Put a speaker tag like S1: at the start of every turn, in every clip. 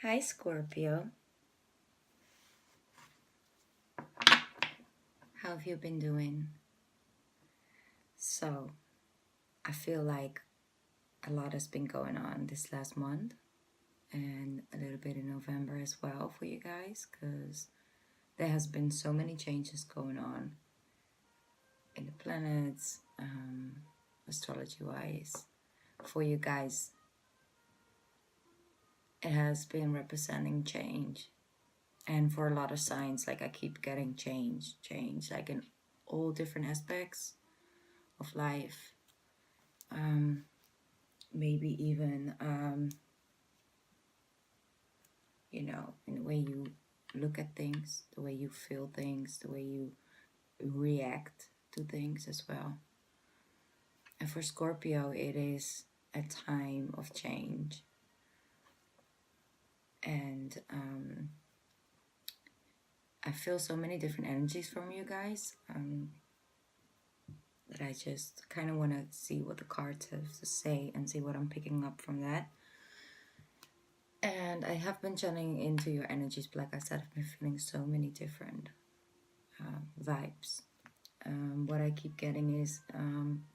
S1: Hi, Scorpio. How have you been doing? So, I feel like a lot has been going on this last month and a little bit in November as well for you guys because there has been so many changes going on in the planets, astrology-wise. For you guys, it has been representing change. And for a lot of signs, like I keep getting change, like in all different aspects of life. Maybe even you know, in the way you look at things, the way you feel things, the way you react to things as well. And for Scorpio, it is a time of change. And I feel so many different energies from you guys that I just kind of want to see what the cards have to say and see what I'm picking up from that. And I have been channeling into your energies, but like I said, I've been feeling so many different vibes. What I keep getting is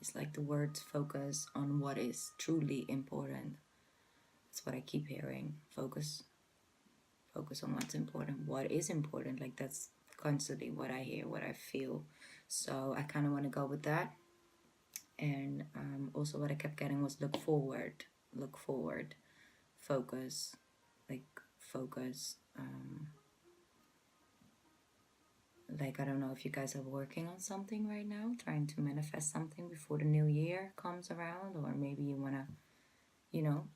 S1: it's like the words focus on what is truly important. That's what I keep hearing. Focus on what's important. What is important? Like that's constantly what I hear, what I feel. So I kind of want to go with that. And also what I kept getting was look forward, focus, like focus. Like, I don't know if you guys are working on something right now, trying to manifest something before the new year comes around, or maybe you want to, you know,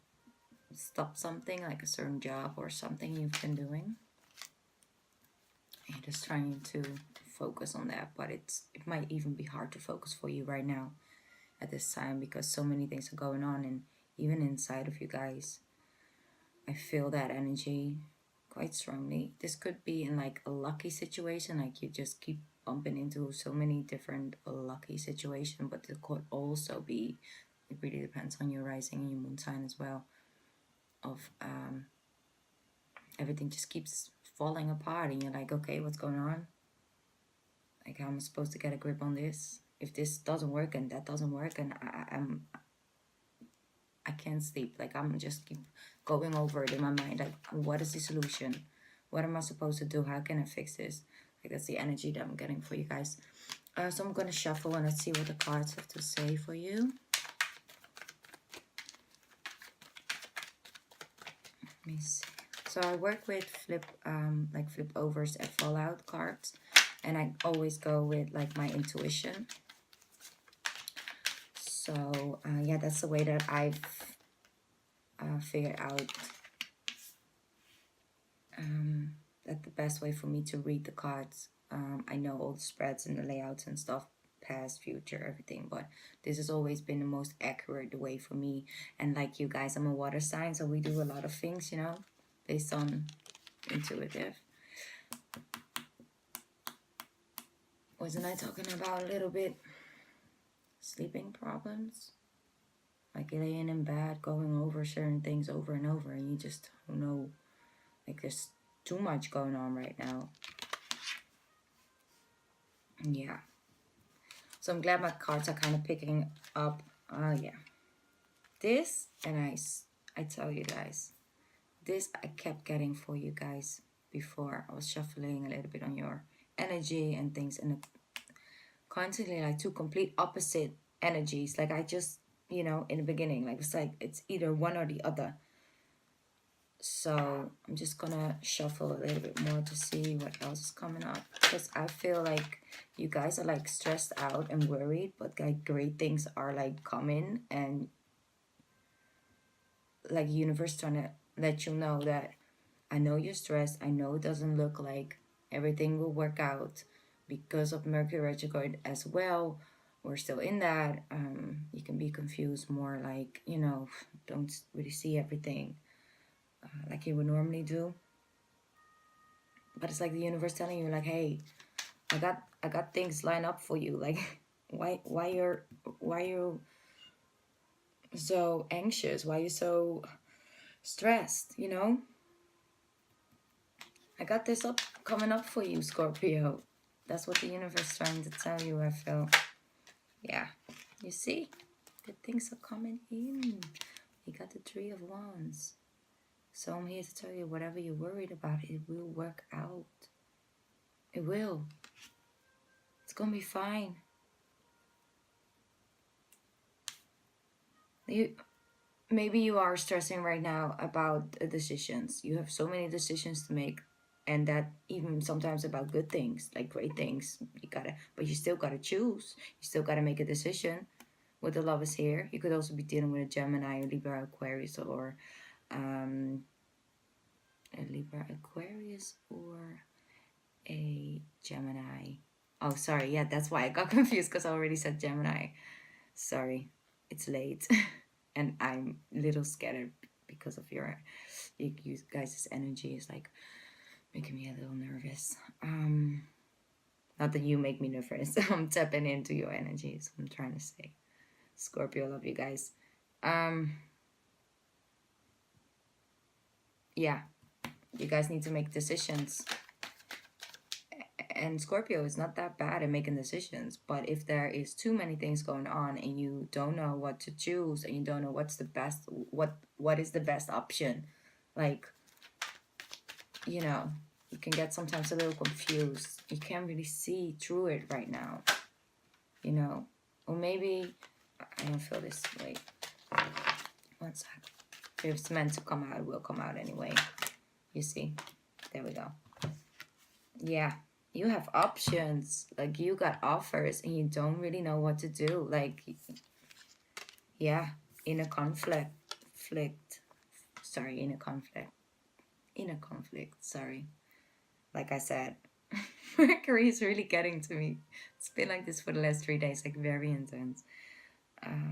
S1: stop something like a certain job or something you've been doing. You're just trying to focus on that, but it might even be hard to focus for you right now at this time because so many things are going on, and even inside of you guys, I feel that energy quite strongly. This could be in like a lucky situation, like you just keep bumping into so many different lucky situations, but it could also be, it really depends on your rising and your moon sign as well, of everything just keeps falling apart and you're like, okay, what's going on? Like, how am I supposed to get a grip on this? If this doesn't work and that doesn't work, and I can't sleep. Like, I'm just keep going over it in my mind. Like, what is the solution? What am I supposed to do? How can I fix this? Like, that's the energy that I'm getting for you guys. So I'm going to shuffle and let's see what the cards have to say for you. Let me see. So I work with flip overs and fallout cards. And I always go with like my intuition. So yeah, that's the way that I've figured out that the best way for me to read the cards. I know all the spreads and the layouts and stuff, past, future, everything, but this has always been the most accurate way for me. And like you guys, I'm a water sign, so we do a lot of things, you know, based on intuitive. Wasn't I talking about a little bit sleeping problems? Like laying in bed, going over certain things over and over, and you just don't know, like there's too much going on right now. Yeah. So I'm glad my cards are kind of picking up. Yeah. This, and I tell you guys, this I kept getting for you guys before. I was shuffling a little bit on your energy and things, and constantly like two complete opposite energies. Like I just, you know, in the beginning, like it's like it's either one or the other. So I'm just gonna shuffle a little bit more to see what else is coming up, because I feel like you guys are like stressed out and worried, but like great things are like coming, and like universe trying to let you know that I know you're stressed. I know it doesn't look like everything will work out because of Mercury retrograde as well. We're still in that. You can be confused more, like, you know, don't really see everything like you would normally do. But it's like the universe telling you, like, hey, I got things lined up for you. Like, why you're so anxious? Why you so stressed? You know, I got this up coming up for you, Scorpio. That's what the universe is trying to tell you, I feel. Yeah. You see? Good things are coming in. You got the 3 of Wands. So I'm here to tell you, whatever you're worried about, it will work out. It will. It's gonna be fine. Maybe you are stressing right now about decisions. You have so many decisions to make, and that even sometimes about good things, like great things. But you still gotta choose. You still gotta make a decision. With the Lovers here, you could also be dealing with a Gemini, a Libra, Aquarius, or a Libra, Aquarius, or a Gemini. Oh, sorry. Yeah, that's why I got confused, because I already said Gemini. Sorry, it's late. And I'm a little scattered because of you guys' energy is like making me a little nervous. Not that you make me nervous. I'm tapping into your energy, is what I'm trying to say. Scorpio, love you guys. Yeah, you guys need to make decisions. And Scorpio is not that bad at making decisions, but if there is too many things going on and you don't know what to choose, and you don't know what's the best, what is the best option, like, you know, you can get sometimes a little confused. You can't really see through it right now, you know. Or maybe I don't feel this way. One sec. If it's meant to come out, it will come out anyway. You see? There we go. Yeah. You have options. Like, you got offers and you don't really know what to do. Like, yeah, in a conflict. Sorry, in a conflict. Sorry. Like I said, Mercury is really getting to me. It's been like this for the last 3 days, like very intense. Well,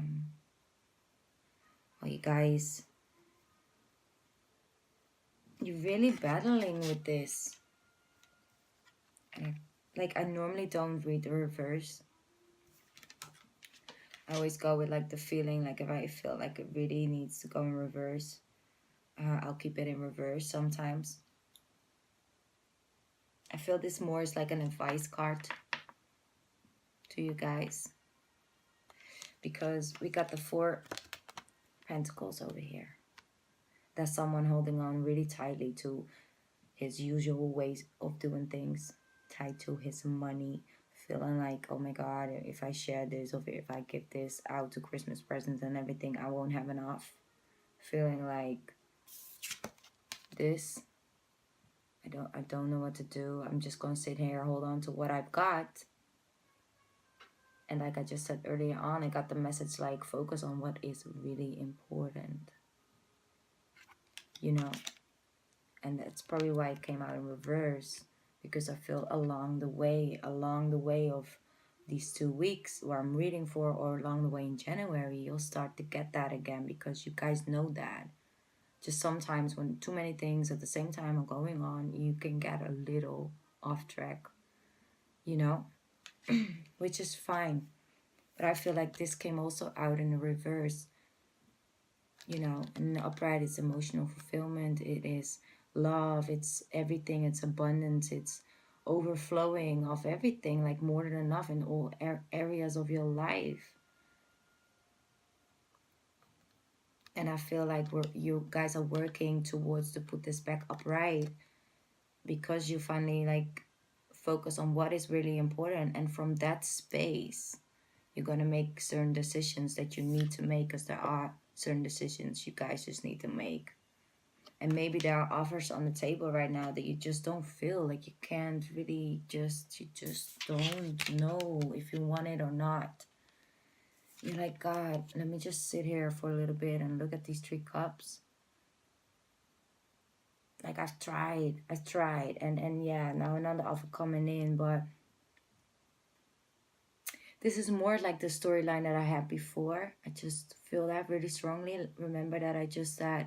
S1: you guys, you're really battling with this. And I normally don't read the reverse. I always go with like the feeling, like if I feel like it really needs to go in reverse, I'll keep it in reverse sometimes. I feel this more is like an advice card to you guys, because we got the 4 Pentacles over here. That's someone holding on really tightly to his usual ways of doing things, tied to his money, feeling like, oh my God, if I share this, or if I give this out to Christmas presents and everything, I won't have enough. Feeling like this, I don't know what to do. I'm just gonna sit here, hold on to what I've got. And like I just said earlier on, I got the message like, focus on what is really important, you know. And that's probably why it came out in reverse, because I feel along the way of these 2 weeks where I'm reading for, or along the way in January, you'll start to get that again, because you guys know that. Just sometimes when too many things at the same time are going on, you can get a little off track, you know, which is fine. But I feel like this came also out in the reverse, you know. In the upright, it's emotional fulfillment, it is love, it's everything, it's abundance, it's overflowing of everything, like more than enough in all areas of your life. And I feel like you guys are working towards to put this back upright, because you finally like focus on what is really important, and from that space you're going to make certain decisions that you need to make, because there are certain decisions you guys just need to make. And maybe there are offers on the table right now that you just don't feel like you can't really you just don't know if you want it or not. You're like, God, let me just sit here for a little bit and look at these 3 cups. Like, I've tried, and yeah, now another offer coming in, but this is more like the storyline that I had before. I just feel that really strongly. Remember that I just said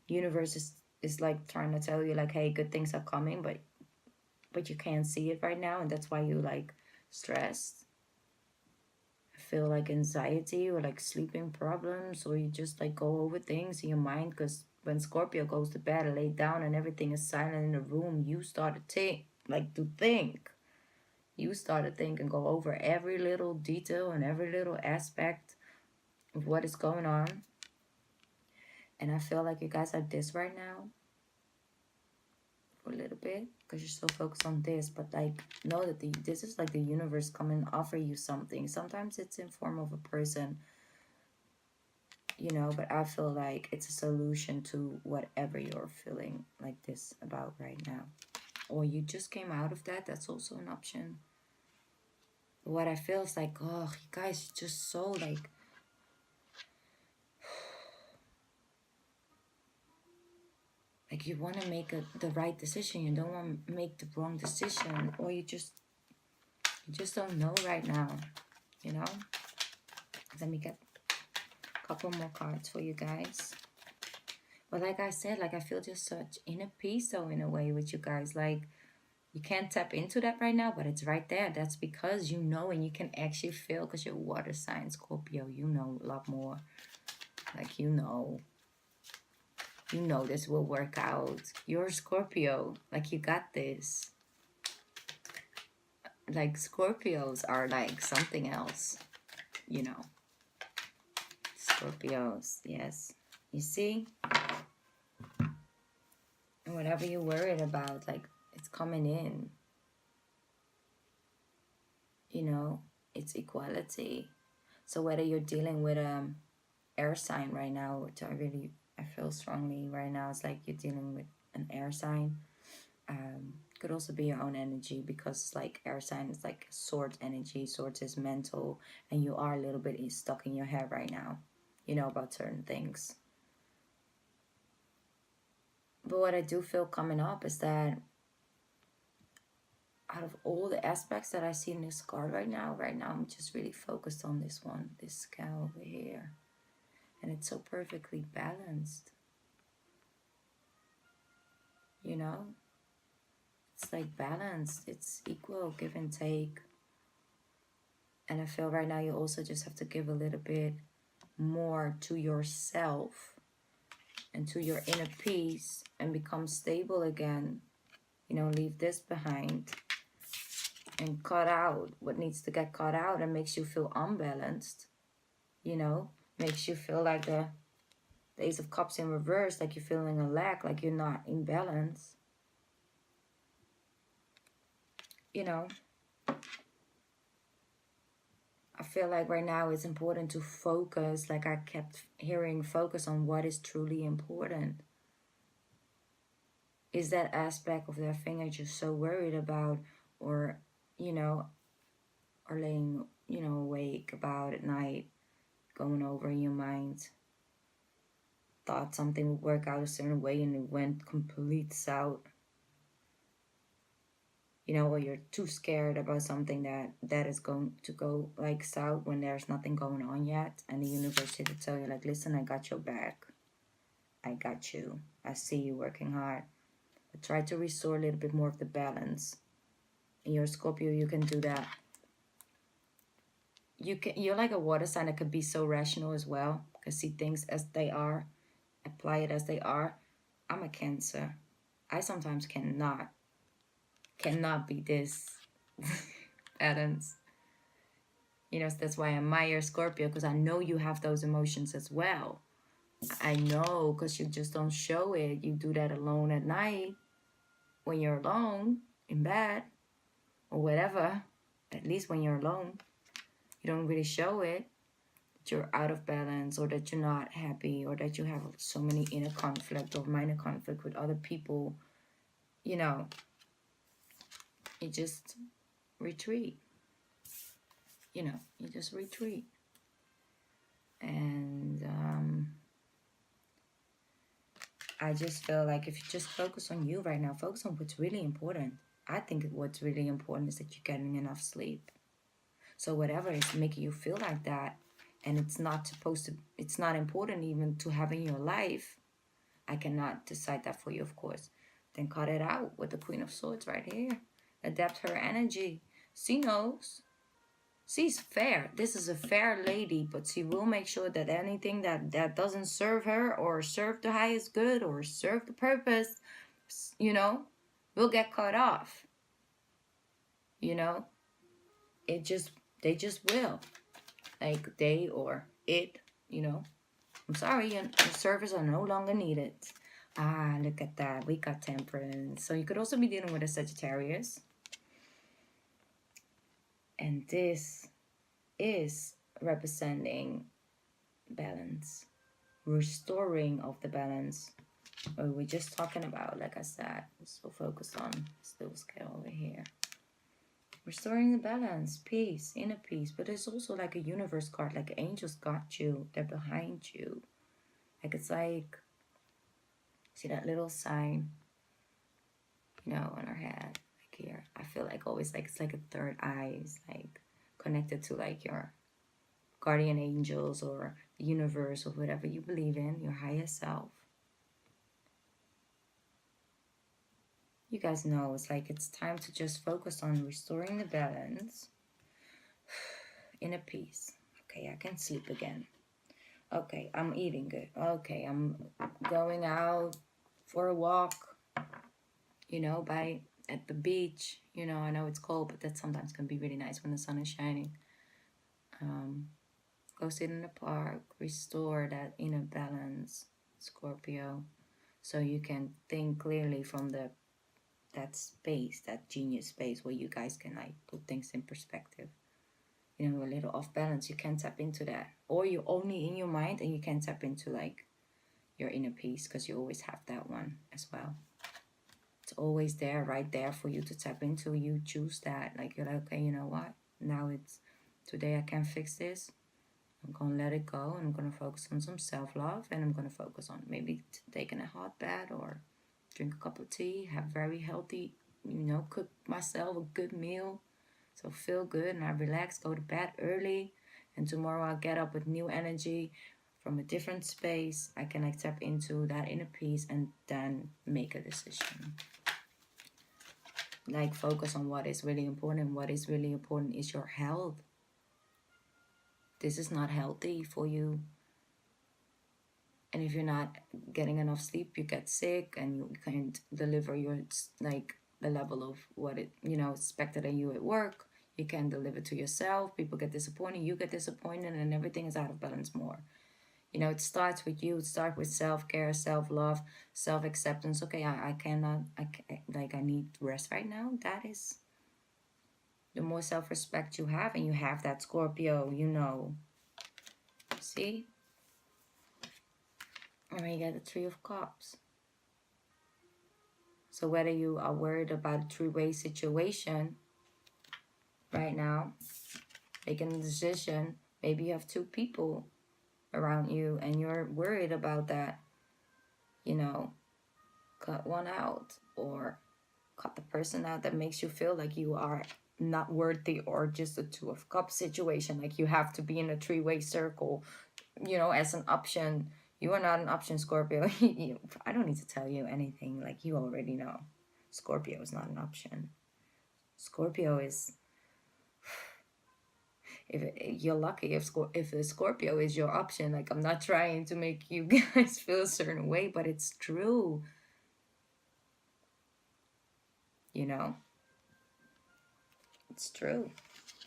S1: universe is like trying to tell you like, hey, good things are coming, but you can't see it right now, and that's why you like stressed. I feel like anxiety or like sleeping problems, or you just like go over things in your mind, because when Scorpio goes to bed and lay down and everything is silent in the room, you start to think, You start to think and go over every little detail and every little aspect of what is going on. And I feel like you guys are this right now for a little bit because you're so focused on this. But like, know that this is like the universe come and offer you something. Sometimes it's in form of a person, you know, but I feel like it's a solution to whatever you're feeling like this about right now. Or you just came out of that, that's also an option. But what I feel is like, oh, you guys just so like you want to make the right decision. You don't want to make the wrong decision, or you just don't know right now, you know. Let me get a couple more cards for you guys. But like I said, like I feel just such inner peace though, in a way, with you guys. Like you can't tap into that right now, but it's right there. That's because you know, and you can actually feel, because you're water sign Scorpio, you know a lot more. Like you know this will work out. You're Scorpio, like you got this. Like Scorpios are like something else, you know. Scorpios, yes. You see? And whatever you're worried about, like it's coming in. You know, it's equality. So whether you're dealing with air sign right now, which I feel strongly right now, it's like you're dealing with an air sign. Could also be your own energy, because like air sign is like swords energy. Swords is mental, and you are a little bit stuck in your head right now, you know, about certain things. But what I do feel coming up is that out of all the aspects that I see in this card right now I'm just really focused on this one, this cow over here. And it's so perfectly balanced. You know? It's like balanced. It's equal, give and take. And I feel right now you also just have to give a little bit more to yourself and to your inner peace and become stable again. You know, leave this behind and cut out what needs to get cut out and makes you feel unbalanced. You know, makes you feel like the Ace of Cups in reverse, like you're feeling a lack, like you're not in balance. You know, I feel like right now it's important to focus, like I kept hearing, focus on what is truly important. Is that aspect of that thing that you're so worried about, or, you know, or laying, you know, awake about at night, going over in your mind, thought something would work out a certain way and it went complete south. You know, or you're too scared about something that is going to go like south when there's nothing going on yet, and the universe here to tell you like, listen, I got your back. I got you. I see you working hard. But try to restore a little bit more of the balance. In your Scorpio, you can do that. You're like a water sign that could be so rational as well. Can see things as they are, apply it as they are. I'm a Cancer. I sometimes cannot be this balance. You know, that's why I admire Scorpio, because I know you have those emotions as well. I know, because you just don't show it. You do that alone at night when you're alone in bed or whatever. At least when you're alone, you don't really show it, that you're out of balance, or that you're not happy, or that you have so many inner conflict or minor conflict with other people. You know, you just retreat. You know, you just retreat. And I just feel like if you just focus on you right now, focus on what's really important. I think what's really important is that you're getting enough sleep. So whatever is making you feel like that, and it's not important even to have in your life, I cannot decide that for you, of course. Then cut it out with the Queen of Swords right here. Adapt her energy. She knows. She's fair. This is a fair lady, but she will make sure that anything that doesn't serve her or serve the highest good or serve the purpose, you know, will get cut off. You know, it just, they just will. Like they or it, you know. I'm sorry, your services are no longer needed. Ah, look at that. We got temperance. So you could also be dealing with a Sagittarius. And this is representing balance, restoring of the balance. What we're just talking about, like I said, so focused on this little scale over here. Restoring the balance, peace, inner peace. But it's also like a universe card, like angels got you, they're behind you. Like it's like, see that little sign, you know, on our head, like here. I feel like always like it's like a third eye, it's like connected to like your guardian angels or the universe or whatever you believe in, your higher self. You guys know it's like it's time to just focus on restoring the balance, inner peace. Okay, I can sleep again. Okay, I'm eating good. Okay, I'm going out for a walk, you know, at the beach. You know, I know it's cold, but that sometimes can be really nice when the sun is shining. Go sit in the park, restore that inner balance, Scorpio, so you can think clearly from that space, that genius space where you guys can like put things in perspective. You know, a little off balance, you can tap into that, or you're only in your mind and you can tap into like your inner peace, because you always have that one as well. It's always there, right there for you to tap into. You choose that, like you're like, okay, you know what, now it's today, I can fix this. I'm gonna let it go, and I'm gonna focus on some self-love, and I'm gonna focus on maybe taking a hot bath or drink a cup of tea, have very healthy, you know, cook myself a good meal, so feel good, and I relax, go to bed early, and tomorrow I'll get up with new energy from a different space. I can like tap into that inner peace and then make a decision. Like focus on what is really important. What is really important is your health. This is not healthy for you. And if you're not getting enough sleep, you get sick and you can't deliver your, like, the level of what it, you know, expected of you at work. You can't deliver to yourself. People get disappointed. You get disappointed, and everything is out of balance more. You know, it starts with you. It starts with self-care, self-love, self-acceptance. Okay, I cannot, I need rest right now. That is the more self-respect you have, and you have that, Scorpio, you know. See? And then you get the Three of Cups. So whether you are worried about a three-way situation right now, making a decision, maybe you have two people around you and you're worried about that, you know, cut one out or cut the person out that makes you feel like you are not worthy, or just a Two of Cups situation, like you have to be in a three-way circle, you know, as an option. You are not an option, Scorpio. I don't need to tell you anything, like you already know. Scorpio is not an option. Scorpio is, if you're lucky, if the Scorpio is your option. Like, I'm not trying to make you guys feel a certain way, but it's true. You know, it's true.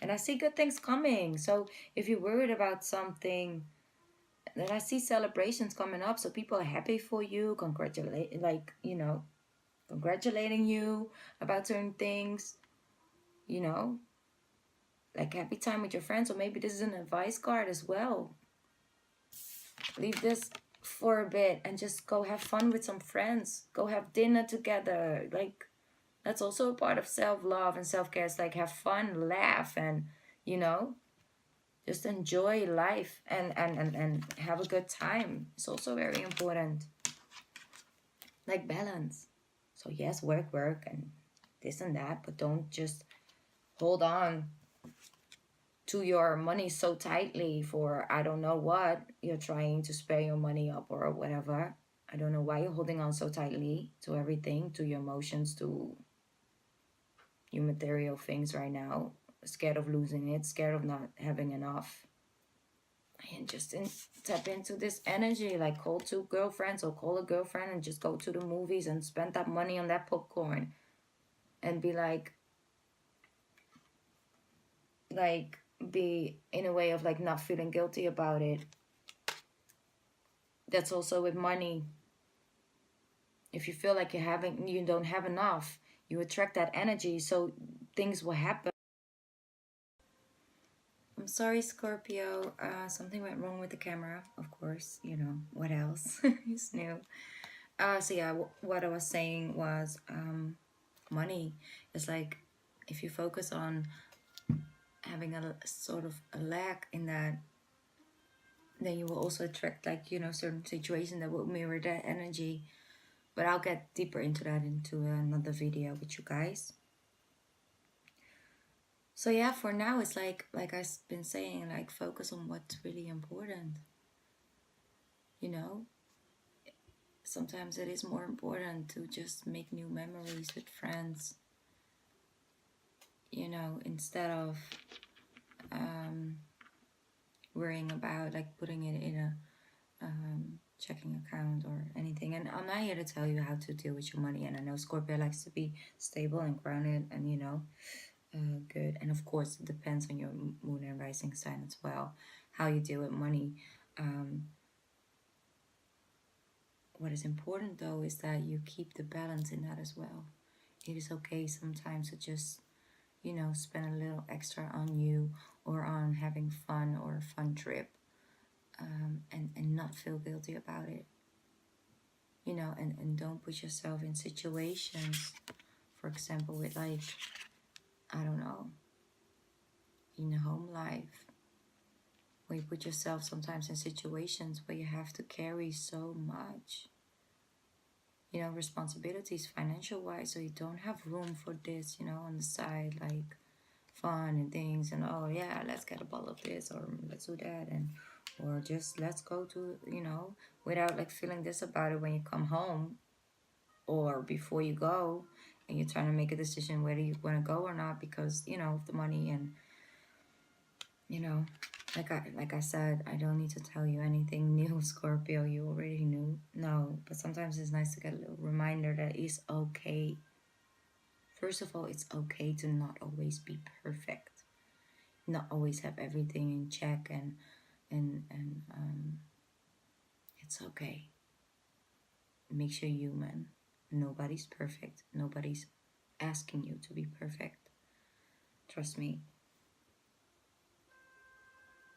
S1: And I see good things coming. So if you're worried about something, then I see celebrations coming up. So people are happy for you, like, you know, congratulating you about certain things, you know, like happy time with your friends. Or maybe this is an advice card as well. Leave this for a bit and just go have fun with some friends. Go have dinner together. Like, that's also a part of self-love and self-care. It's like have fun, laugh, and, you know, just enjoy life and have a good time. It's also very important. Like balance. So yes, work and this and that, but don't just hold on to your money so tightly for I don't know what. You're trying to spare your money up or whatever. I don't know why you're holding on so tightly to everything, to your emotions, to your material things right now. scared of losing it, scared of not having enough. And just tap into this energy, like call two girlfriends or call a girlfriend and just go to the movies and spend that money on that popcorn and be like be in a way of like not feeling guilty about it. That's also with money. If you feel like you don't have enough, you attract that energy, so things will happen. I'm sorry, Scorpio. Something went wrong with the camera, of course. You know, what else? It's new. So yeah, what I was saying was money. It's like if you focus on having a sort of a lack in that, then you will also attract like, you know, certain situations that will mirror that energy. But I'll get deeper into that into another video with you guys. So yeah, for now it's like I've been saying, like focus on what's really important. You know, sometimes it is more important to just make new memories with friends, you know, instead of worrying about like putting it in a checking account or anything. And I'm not here to tell you how to deal with your money. And I know Scorpio likes to be stable and grounded and, you know, good. And of course, it depends on your moon and rising sign as well, how you deal with money. What is important though is that you keep the balance in that as well. It is okay sometimes to just, you know, spend a little extra on you or on having fun or a fun trip, and not feel guilty about it. You know, and don't put yourself in situations, for example, with like, I don't know, in a home life, where you put yourself sometimes in situations where you have to carry so much, you know, responsibilities financial wise, so you don't have room for this, you know, on the side, like fun and things, and oh yeah, let's get a bottle of this or let's do that, and or just let's go to, you know, without like feeling this about it when you come home or before you go and you're trying to make a decision whether you want to go or not because, you know, of the money. And you know, like I said, I don't need to tell you anything new, Scorpio. You already knew. No, but sometimes it's nice to get a little reminder that it's okay. First of all, it's okay to not always be perfect, not always have everything in check, and it's okay. It makes you human. Nobody's perfect. Nobody's asking you to be perfect. Trust me.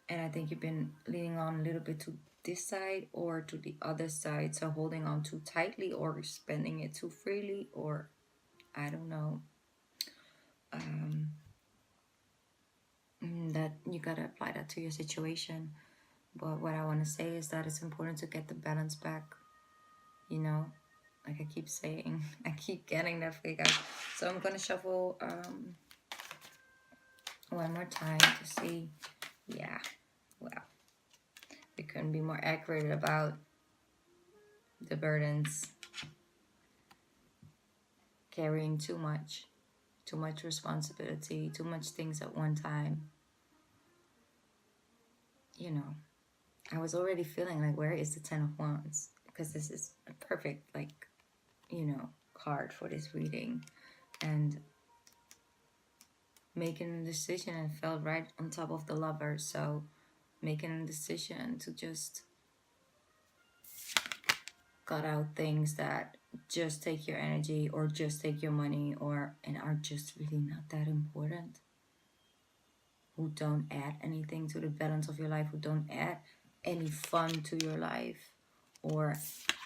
S1: And I think you've been leaning on a little bit to this side or to the other side. So holding on too tightly or spending it too freely, or I don't know. That you gotta apply that to your situation. But what I want to say is that it's important to get the balance back. You know, like I keep saying, I keep getting that for you guys. So I'm gonna shuffle one more time to see. Yeah, well, we couldn't be more accurate about the burdens, carrying too much responsibility, too much things at one time. You know, I was already feeling like, where is the Ten of Wands? Because this is a perfect, like, you know, card for this reading. And making a decision and felt right on top of the Lover. So making a decision to just cut out things that just take your energy or just take your money or and are just really not that important, who don't add anything to the balance of your life, who don't add any fun to your life or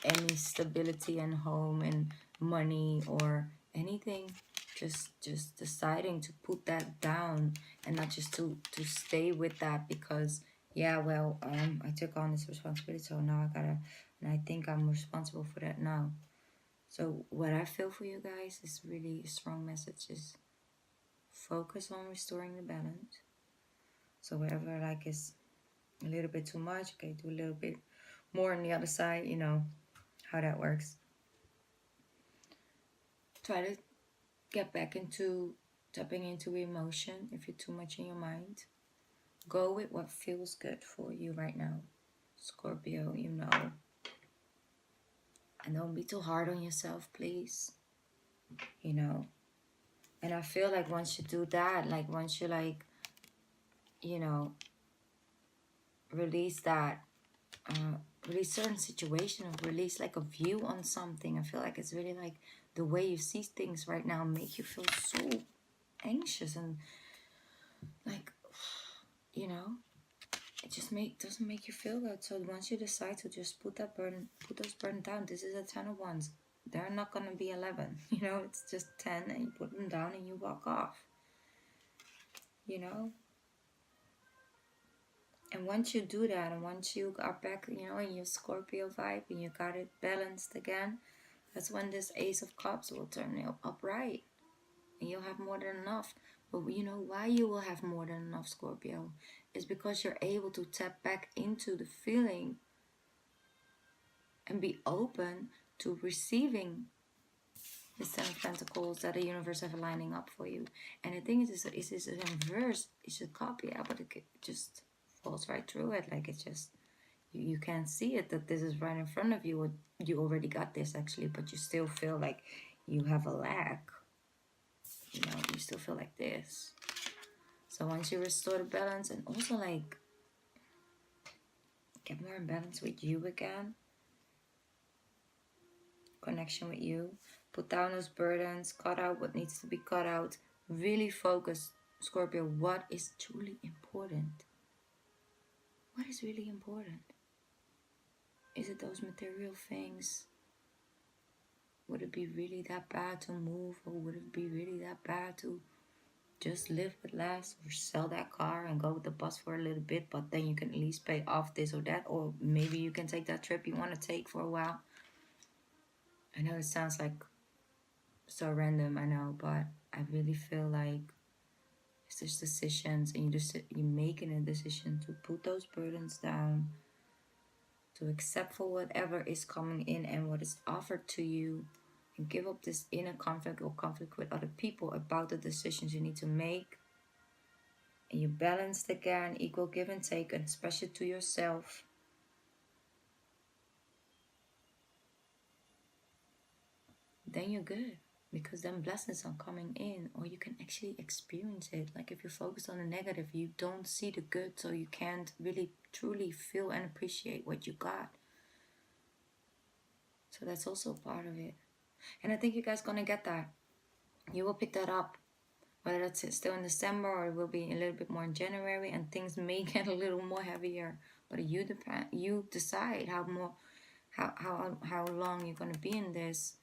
S1: any stability and home and money or anything. Just deciding to put that down and not just to stay with that because, yeah, well, I took on this responsibility, so now I gotta, and I think I'm responsible for that now. So what I feel for you guys is really a strong message, is focus on restoring the balance. So whatever like is a little bit too much, okay, do a little bit more on the other side, you know how that works. Try to get back into tapping into emotion if you're too much in your mind. Go with what feels good for you right now, Scorpio, you know. And don't be too hard on yourself, please. You know. And I feel like once you do that, like once you like, you know, release that, release certain situation, or release like a view on something, I feel like it's really like the way you see things right now make you feel so anxious and like, you know, it just doesn't make you feel good. So once you decide to just put those burden down, this is a 10 of wands. They're not gonna be 11, you know, it's just 10 and you put them down and you walk off, you know. And once you do that, and once you are back, you know, in your Scorpio vibe and you got it balanced again, that's when this Ace of Cups will turn upright. And you'll have more than enough. But you know why you will have more than enough, Scorpio? Is because you're able to tap back into the feeling and be open to receiving the Ten of Pentacles that the universe have lining up for you. And the thing is it's in reverse. It should copy it, but it just falls right through it. Like it's just, you can't see it, that this is right in front of you. You already got this actually, but you still feel like you have a lack. You know, you still feel like this. So once you restore the balance and also like get more in balance with you again, connection with you, put down those burdens, cut out what needs to be cut out, really focus, Scorpio, what is truly important? What is really important? Is it those material things? Would it be really that bad to move, or would it be really that bad to just live with less, or sell that car and go with the bus for a little bit, but then you can at least pay off this or that, or maybe you can take that trip you want to take for a while. I know it sounds like so random, I know, but I really feel like it's just decisions, and you're making a decision to put those burdens down, to accept for whatever is coming in and what is offered to you, and give up this inner conflict or conflict with other people about the decisions you need to make. And you balanced again, equal give and take, and especially to yourself. Then you're good, because then blessings are coming in, or you can actually experience it. Like if you focus on the negative, you don't see the good, so you can't really truly feel and appreciate what you got. So that's also part of it. And I think you guys gonna get that. You will pick that up, whether it's still in December or it will be a little bit more in January, and things may get a little more heavier. But you decide how long you're gonna be in this.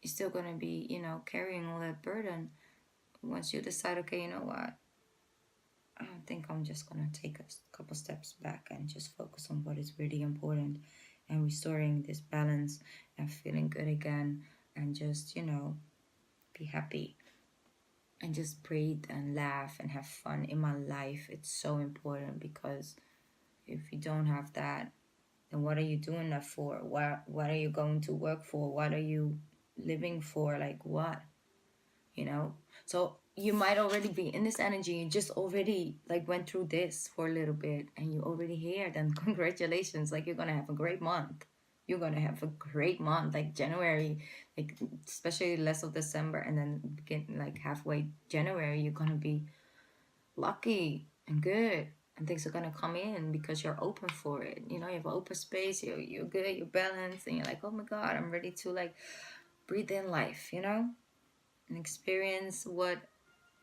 S1: You're still gonna be, you know, carrying all that burden. Once you decide, okay, you know what, I don't think I'm just gonna take a couple steps back and just focus on what is really important, and restoring this balance and feeling good again, and just, you know, be happy and just breathe and laugh and have fun in my life. It's so important, because if you don't have that, then what are you doing that for? What are you going to work for? What are you living for? Like what? You know? So you might already be in this energy. You just already like went through this for a little bit and you already here. Then congratulations. Like you're gonna have a great month. You're gonna have a great month, like January, like especially less of December, and then begin like halfway January, you're gonna be lucky and good, and things are gonna come in because you're open for it. You know, you have open space, you're good, you're balanced, and you're like, oh my god, I'm ready to like breathe in life, you know, and experience what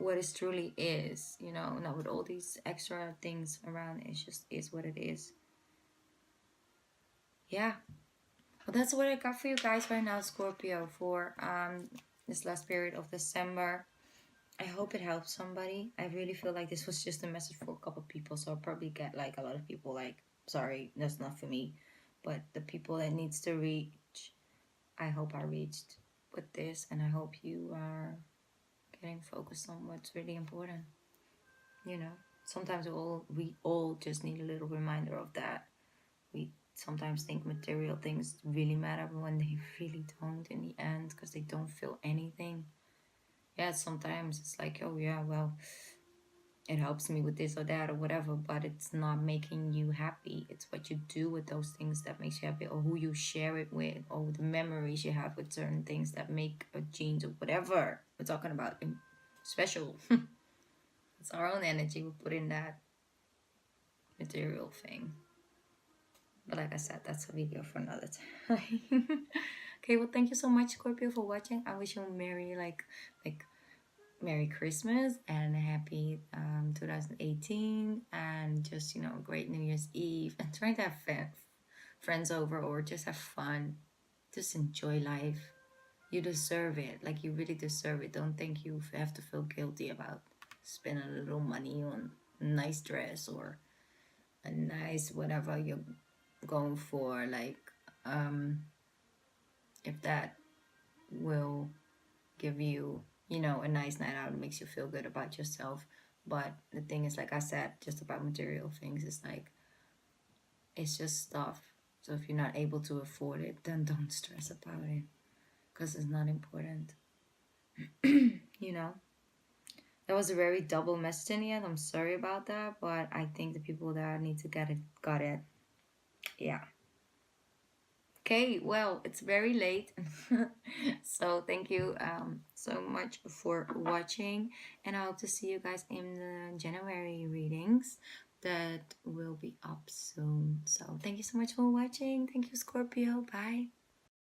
S1: it truly is, you know, not with all these extra things around. It just is what it is. Yeah. Well, that's what I got for you guys right now, Scorpio, for this last period of December. I hope it helps somebody. I really feel like this was just a message for a couple of people, so I'll probably get like a lot of people like, sorry, that's not for me. But the people that needs to reach, I hope I reached with this, and I hope you are getting focused on what's really important. You know, sometimes we all just need a little reminder of that. We sometimes think material things really matter when they really don't in the end, because they don't feel anything. Yeah, sometimes it's like, oh yeah, well, it helps me with this or that or whatever, but it's not making you happy. It's what you do with those things that makes you happy, or who you share it with, or the memories you have with certain things that make a jeans or whatever we're talking about special. It's our own energy we put in that material thing. But like I said, that's a video for another time. Okay, well, thank you so much, Scorpio, for watching. I wish you a merry, like Merry Christmas and a happy 2018, and just, great New Year's Eve, and try to have friends over, or just have fun. Just enjoy life. You deserve it. Like, you really deserve it. Don't think you have to feel guilty about spending a little money on a nice dress or a nice whatever you're going for. Like, if that will give you, a nice night out, it makes you feel good about yourself. But the thing is, like I said, just about material things, it's like, it's just stuff. So if you're not able to afford it, then don't stress about it, because it's not important. you know that was a very double message in the end. I'm sorry about that, but I think the people that need to get it got it. Yeah. Okay, well, it's very late. So thank you so much for watching, and I hope to see you guys in the January readings that will be up soon. So thank you so much for watching. Thank you, Scorpio. Bye.